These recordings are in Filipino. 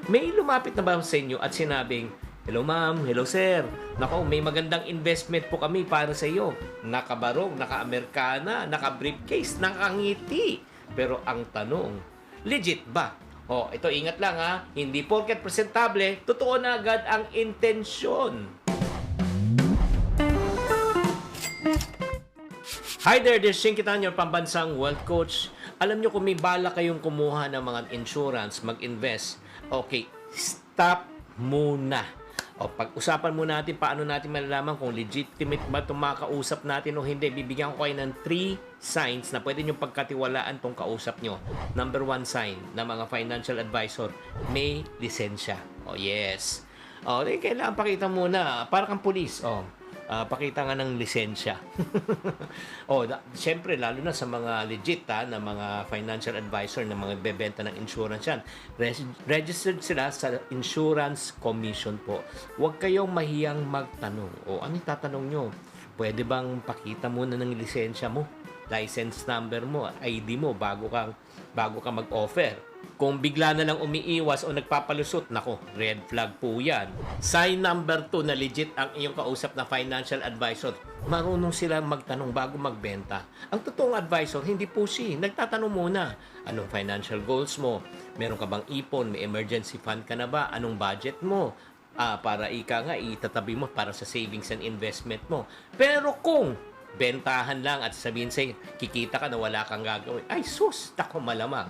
May lumapit na ba sa inyo at sinabing, "Hello ma'am, hello sir. Nako, may magandang investment po kami para sa iyo. Nakabarong, naka-Amerikana, naka-briefcase, nakangiti." Pero ang tanong, legit ba? Oh, ito ingat lang ha. Hindi porket presentable, totoo na agad ang intensyon. Hi there, this is Shinkitan, your pambansang wealth coach. Alam nyo kung may bala kayong kumuha ng mga insurance, mag-invest, okay, stop muna. O, pag-usapan muna natin paano natin malalaman kung legitimate ba itong makausap natin o hindi. Bibigyan ko kayo ng 3 signs na pwede nyo pagkatiwalaan itong kausap nyo. Number 1 sign na mga financial advisor, may lisensya. O, yes. O, kailangan pakita muna. Para kang pulis. O, pakita nga ng lisensya. Siyempre, lalo na sa mga legit na mga financial advisor na mga bebenta ng insurance yan. Registered sila sa Insurance Commission po. Huwag kayong mahiyang magtanong. Ano tatanong nyo? Pwede bang pakita muna ng lisensya mo? License number mo, ID mo bago ka mag-offer. Kung bigla na lang umiiwas o nagpapalusot, nako, red flag po yan. Sign number 2 na legit ang iyong kausap na financial advisor. Marunong sila magtanong bago magbenta. Ang totoong advisor, hindi po siya. Nagtatanong muna, anong financial goals mo? Meron ka bang ipon? May emergency fund ka na ba? Anong budget mo? Para itatabi mo para sa savings and investment mo. Pero kung bentahan lang at sabihin sa'yo, kikita ka na wala kang gagawin, ay sus, tako malamang,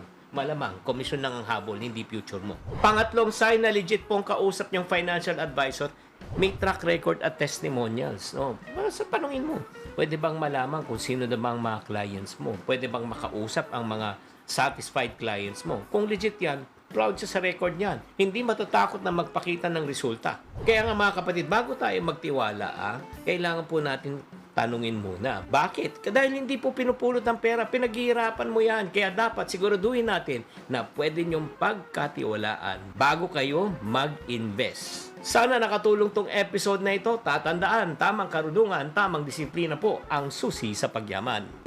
komisyon lang ang habol, hindi future mo. Pangatlong sign na legit pong kausap niyong financial advisor, may track record at testimonials. No? Sa tanongin mo, pwede bang malaman kung sino na bang mga clients mo? Pwede bang makausap ang mga satisfied clients mo? Kung legit yan, proud siya sa record niyan. Hindi matatakot na magpakita ng resulta. Kaya nga mga kapatid, bago tayo magtiwala, kailangan po natin tanungin muna. Bakit? Dahil hindi po pinupulot ng pera, pinaghihirapan mo yan. Kaya dapat siguraduhin natin na pwede niyong pagkatiwalaan bago kayo mag-invest. Sana nakatulong tong episode na ito. Tatandaan, tamang karunungan, tamang disiplina po ang susi sa pagyaman.